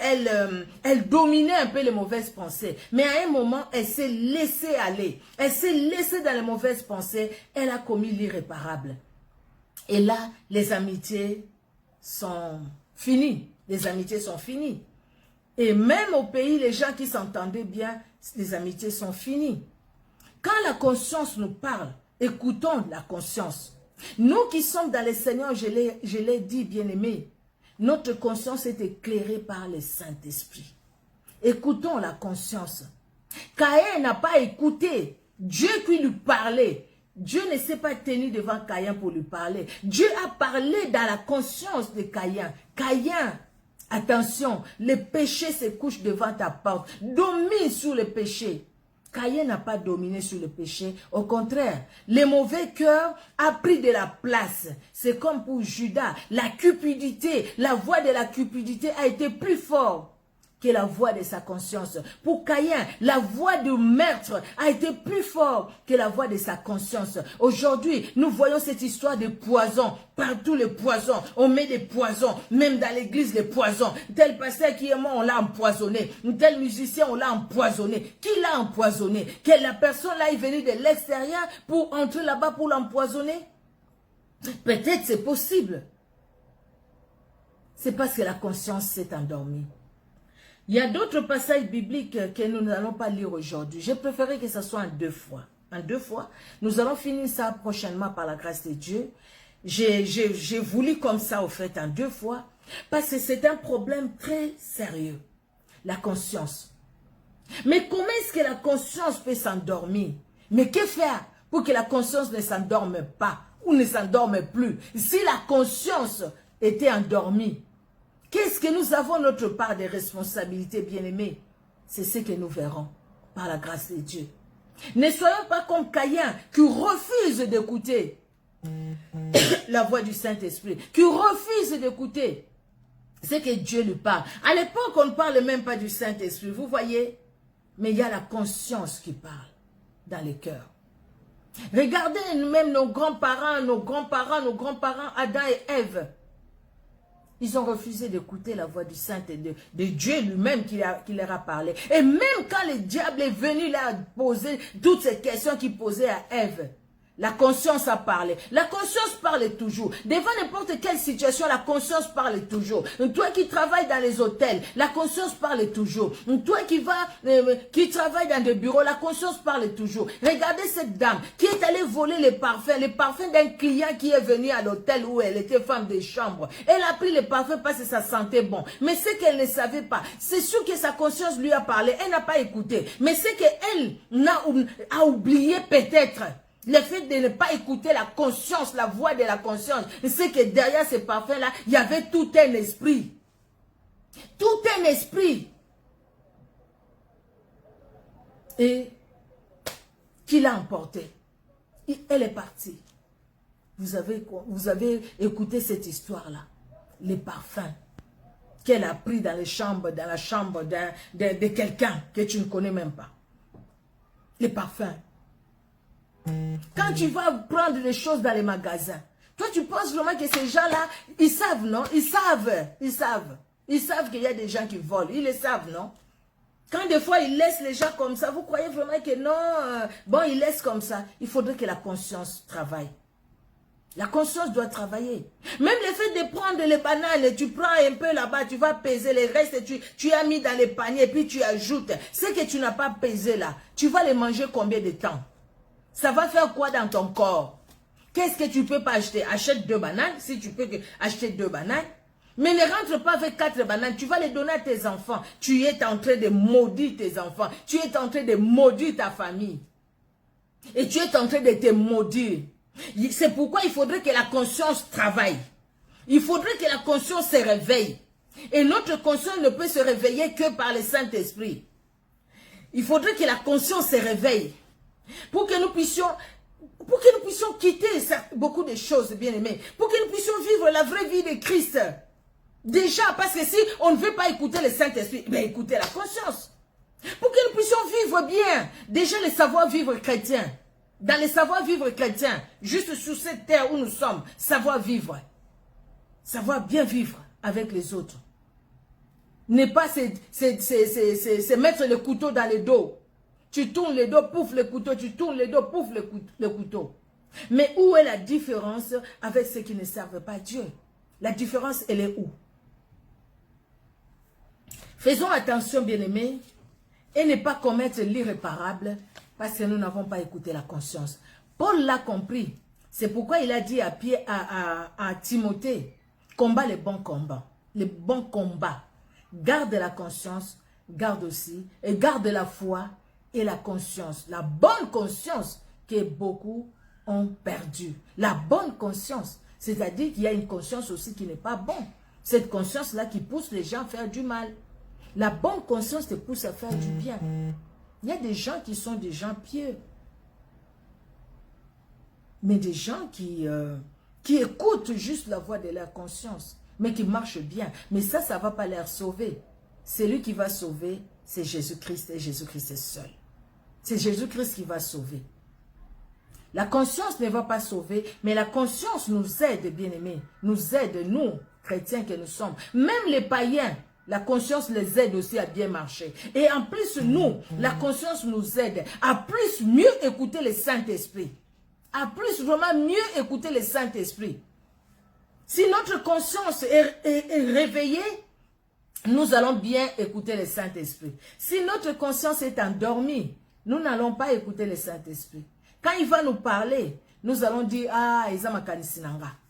elle dominait un peu les mauvaises pensées. Mais à un moment, elle s'est laissée aller. Elle s'est laissée dans les mauvaises pensées. Elle a commis l'irréparable. Et là, les amitiés sont finies. Les amitiés sont finies. Et même au pays, les gens qui s'entendaient bien, les amitiés sont finies. Quand la conscience nous parle, écoutons la conscience. Nous qui sommes dans le Seigneur, je l'ai dit, bien-aimés, notre conscience est éclairée par le Saint-Esprit. Écoutons la conscience. Caïn n'a pas écouté Dieu qui lui parlait. Dieu ne s'est pas tenu devant Caïn pour lui parler. Dieu a parlé dans la conscience de Caïn. Caïn, attention, le péché se couche devant ta porte. Domine sur le péché. Caïn n'a pas dominé sur le péché. Au contraire, le mauvais cœur a pris de la place. C'est comme pour Judas. La cupidité, la voix de la cupidité a été plus forte que la voix de sa conscience. Pour Caïn, la voix du meurtre a été plus forte que la voix de sa conscience. Aujourd'hui, nous voyons cette histoire de poison. Partout les poisons. On met des poisons. Même dans l'église, les poisons. Tel pasteur qui est mort, on l'a empoisonné. Tel musicien, on l'a empoisonné. Qui l'a empoisonné? Que la personne là est venue de l'extérieur pour entrer là-bas pour l'empoisonner? Peut-être c'est possible. C'est parce que la conscience s'est endormie. Il y a d'autres passages bibliques que nous n'allons pas lire aujourd'hui. J'ai préféré que ce soit en deux fois. En deux fois. Nous allons finir ça prochainement par la grâce de Dieu. J'ai voulu comme ça, au fait, en deux fois. Parce que c'est un problème très sérieux. La conscience. Mais comment est-ce que la conscience peut s'endormir? Mais que faire pour que la conscience ne s'endorme pas ou ne s'endorme plus? Si la conscience était endormie, qu'est-ce que nous avons notre part de responsabilité, bien-aimés? C'est ce que nous verrons par la grâce de Dieu. Ne soyons pas comme Caïn qui refuse d'écouter la voix du Saint-Esprit, qui refuse d'écouter ce que Dieu lui parle. À l'époque, on ne parle même pas du Saint-Esprit, vous voyez? Mais il y a la conscience qui parle dans les cœurs. Regardez même nos grands-parents, Adam et Ève. Ils ont refusé d'écouter la voix du Saint et de Dieu lui-même qui leur a parlé. Et même quand le diable est venu là poser toutes ces questions qu'il posait à Ève, la conscience a parlé. La conscience parle toujours. Devant n'importe quelle situation, la conscience parle toujours. Toi qui travailles dans les hôtels, la conscience parle toujours. Toi qui travailles dans des bureaux, la conscience parle toujours. Regardez cette dame qui est allée voler les parfums d'un client qui est venu à l'hôtel où elle était femme de chambre. Elle a pris les parfums parce que ça sentait bon. Mais ce qu'elle ne savait pas, c'est sûr que sa conscience lui a parlé. Elle n'a pas écouté. Mais ce qu'elle a oublié peut-être, le fait de ne pas écouter la conscience, la voix de la conscience, c'est que derrière ces parfums-là, il y avait tout un esprit. Tout un esprit. Et qui l'a emporté. Elle est partie. Vous avez écouté cette histoire-là. Les parfums qu'elle a pris dans la chambre de quelqu'un que tu ne connais même pas. Les parfums. Quand tu vas prendre les choses dans les magasins, toi tu penses vraiment que ces gens-là, ils savent, non? Ils savent qu'il y a des gens qui volent, ils le savent, non? Quand des fois ils laissent les gens comme ça, vous croyez vraiment que non, bon ils laissent comme ça. Il faudrait que la conscience travaille. La conscience doit travailler. Même le fait de prendre les bananes, tu prends un peu là-bas, tu vas peser les restes, tu as mis dans les paniers, puis tu ajoutes. Ce que tu n'as pas pesé là, tu vas les manger combien de temps? Ça va faire quoi dans ton corps? Qu'est-ce que tu peux pas acheter? Achète 2 bananes, si tu peux acheter 2 bananes. Mais ne rentre pas avec 4 bananes, tu vas les donner à tes enfants. Tu es en train de maudire tes enfants. Tu es en train de maudire ta famille. Et tu es en train de te maudire. C'est pourquoi il faudrait que la conscience travaille. Il faudrait que la conscience se réveille. Et notre conscience ne peut se réveiller que par le Saint-Esprit. Il faudrait que la conscience se réveille. Pour que nous puissions quitter beaucoup de choses, bien aimés. Pour que nous puissions vivre la vraie vie de Christ. Déjà, parce que si on ne veut pas écouter le Saint-Esprit, ben écoutez la conscience. Pour que nous puissions vivre bien, déjà le savoir-vivre chrétien. Dans le savoir-vivre chrétien, juste sur cette terre où nous sommes, savoir-vivre. Savoir bien vivre avec les autres. Ne pas se mettre le couteau dans le dos. Tu tournes le dos, pouf le couteau, tu tournes le dos, pouf le couteau. Mais où est la différence avec ceux qui ne servent pas Dieu? La différence, elle est où? Faisons attention, bien-aimés, et ne pas commettre l'irréparable parce que nous n'avons pas écouté la conscience. Paul l'a compris. C'est pourquoi il a dit à Timothée, combat les bons combats. Les bons combats. Garde la conscience, garde aussi, et garde la foi et la conscience. La bonne conscience que beaucoup ont perdu. La bonne conscience. C'est-à-dire qu'il y a une conscience aussi qui n'est pas bonne. Cette conscience-là qui pousse les gens à faire du mal. La bonne conscience te pousse à faire du bien. Il y a des gens qui sont des gens pieux. Mais des gens qui écoutent juste la voix de leur conscience. Mais qui marchent bien. Mais ça ne va pas les sauver. Celui qui va sauver, c'est Jésus-Christ et Jésus-Christ est seul. C'est Jésus-Christ qui va sauver. La conscience ne va pas sauver, mais la conscience nous aide, bien-aimés. Nous aide, nous, chrétiens que nous sommes. Même les païens, la conscience les aide aussi à bien marcher. Et en plus, nous, la conscience nous aide à plus mieux écouter le Saint-Esprit. À plus vraiment mieux écouter le Saint-Esprit. Si notre conscience est réveillée, nous allons bien écouter le Saint-Esprit. Si notre conscience est endormie, nous n'allons pas écouter le Saint-Esprit. Quand il va nous parler, nous allons dire, ah,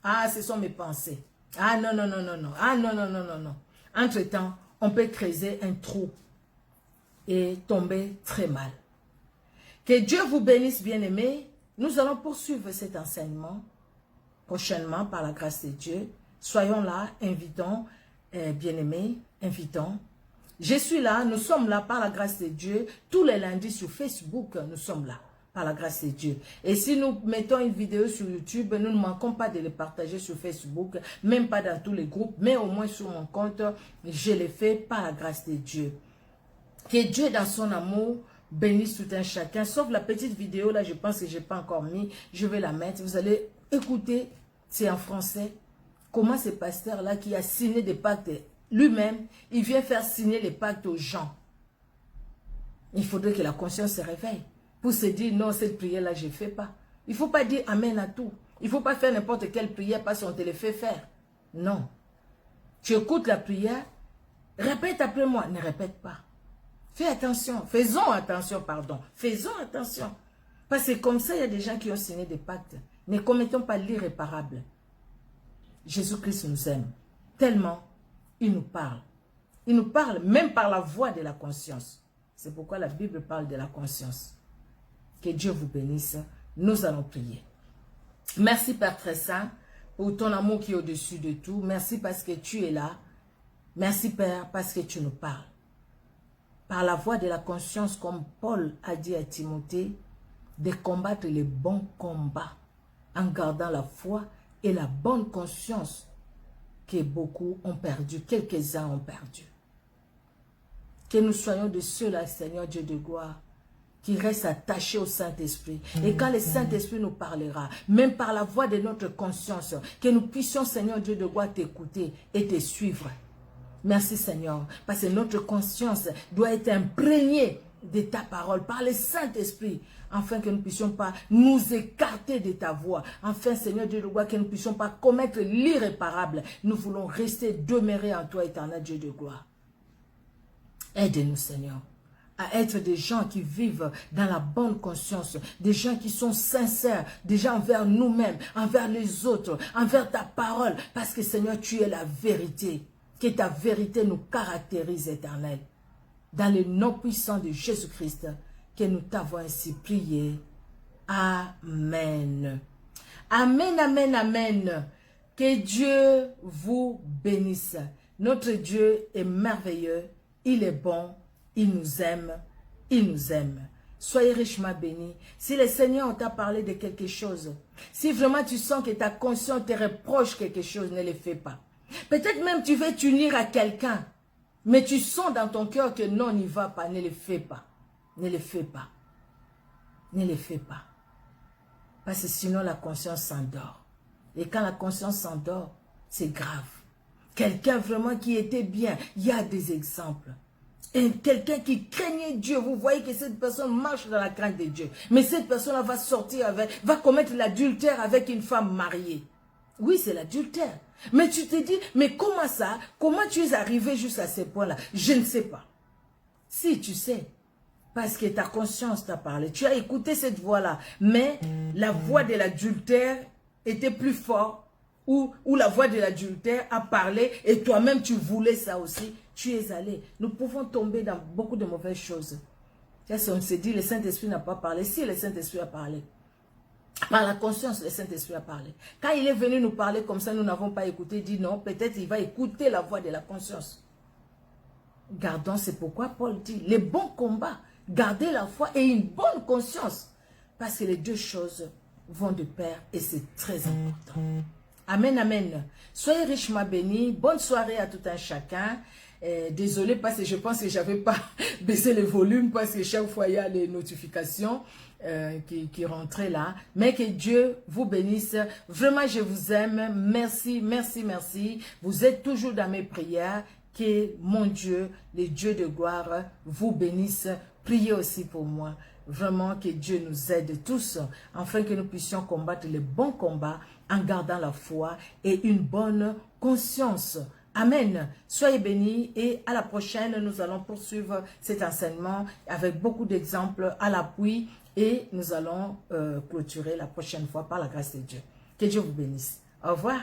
ah, ce sont mes pensées. Ah, non, non, non, non, non. Ah, non, non, non, non, non. Entre-temps, on peut creuser un trou et tomber très mal. Que Dieu vous bénisse, bien-aimés. Nous allons poursuivre cet enseignement prochainement par la grâce de Dieu. Soyons là, invitons, bien-aimés, invitons. Je suis là, nous sommes là par la grâce de Dieu. Tous les lundis sur Facebook, nous sommes là par la grâce de Dieu. Et si nous mettons une vidéo sur YouTube, nous ne manquons pas de les partager sur Facebook, même pas dans tous les groupes, mais au moins sur mon compte, je les fais par la grâce de Dieu. Que Dieu dans son amour bénisse tout un chacun, sauf la petite vidéo là, je pense que je n'ai pas encore mis, je vais la mettre, vous allez écouter, c'est en français, comment ce pasteur là qui a signé des pactes, lui-même, il vient faire signer les pactes aux gens. Il faudrait que la conscience se réveille. Pour se dire, non, cette prière-là, je ne fais pas. Il ne faut pas dire amen à tout. Il ne faut pas faire n'importe quelle prière parce qu'on te le fait faire. Non. Tu écoutes la prière, répète après moi. Ne répète pas. Fais attention. Faisons attention, pardon. Faisons attention. Parce que comme ça, il y a des gens qui ont signé des pactes. Ne commettons pas l'irréparable. Jésus-Christ nous aime. Tellement, il nous parle. Il nous parle même par la voix de la conscience. C'est pourquoi la Bible parle de la conscience. Que Dieu vous bénisse. Nous allons prier. Merci Père très saint pour ton amour qui est au-dessus de tout. Merci parce que tu es là. Merci Père parce que tu nous parles. Par la voix de la conscience, comme Paul a dit à Timothée, de combattre les bons combats en gardant la foi et la bonne conscience que beaucoup ont perdu, quelques-uns ont perdu. Que nous soyons de ceux-là, Seigneur Dieu de gloire, qui reste attaché au Saint-Esprit. Et quand le Saint-Esprit nous parlera, même par la voix de notre conscience, que nous puissions, Seigneur Dieu de gloire, t'écouter et te suivre. Merci Seigneur, parce que notre conscience doit être imprégnée de ta parole, par le Saint-Esprit, afin que nous ne puissions pas nous écarter de ta voix. Enfin, Seigneur Dieu de gloire, que nous ne puissions pas commettre l'irréparable. Nous voulons rester demeurer en toi, éternel Dieu de gloire. Aide-nous, Seigneur, à être des gens qui vivent dans la bonne conscience, des gens qui sont sincères, déjà envers nous-mêmes, envers les autres, envers ta parole, parce que, Seigneur, tu es la vérité. Que ta vérité nous caractérise, éternel. Dans le nom puissant de Jésus-Christ, que nous t'avons ainsi prié. Amen. Amen, amen, amen. Que Dieu vous bénisse. Notre Dieu est merveilleux, il est bon, il nous aime, il nous aime. Soyez richement bénis. Si le Seigneur t'a parlé de quelque chose, si vraiment tu sens que ta conscience te reproche quelque chose, ne le fais pas. Peut-être même tu veux t'unir à quelqu'un, mais tu sens dans ton cœur que non, n'y va pas, ne le fais pas. Ne le fais pas. Ne le fais pas. Parce que sinon la conscience s'endort. Et quand la conscience s'endort, c'est grave. Quelqu'un vraiment qui était bien, il y a des exemples. Et quelqu'un qui craignait Dieu, vous voyez que cette personne marche dans la crainte de Dieu. Mais cette personne va sortir va commettre l'adultère avec une femme mariée. Oui, c'est l'adultère. Mais tu te dis, mais comment ça? Comment tu es arrivé jusqu'à ce point-là? Je ne sais pas. Si, tu sais. Parce que ta conscience t'a parlé. Tu as écouté cette voix-là. Mais la voix de l'adultère était plus forte. Ou la voix de l'adultère a parlé et toi-même tu voulais ça aussi. Tu es allé. Nous pouvons tomber dans beaucoup de mauvaises choses. On se dit, le Saint-Esprit n'a pas parlé. Si, le Saint-Esprit a parlé. Par la conscience, le Saint-Esprit a parlé. Quand il est venu nous parler comme ça, nous n'avons pas écouté. Il dit non, peut-être il va écouter la voix de la conscience. Gardons, c'est pourquoi Paul dit, les bons combats, gardez la foi et une bonne conscience. Parce que les deux choses vont de pair et c'est très important. Amen, amen. Soyez richement bénis. Bonne soirée à tout un chacun. Désolé parce que je pense que je n'avais pas baissé le volume parce que chaque fois il y a les notifications qui rentraient là. Mais que Dieu vous bénisse. Vraiment, je vous aime. Merci, merci, merci. Vous êtes toujours dans mes prières. Que mon Dieu, le Dieu de gloire, vous bénisse. Priez aussi pour moi. Vraiment que Dieu nous aide tous, afin que nous puissions combattre les bons combats en gardant la foi et une bonne conscience. Amen. Soyez bénis et à la prochaine, nous allons poursuivre cet enseignement avec beaucoup d'exemples à l'appui et nous allons clôturer la prochaine fois par la grâce de Dieu. Que Dieu vous bénisse. Au revoir.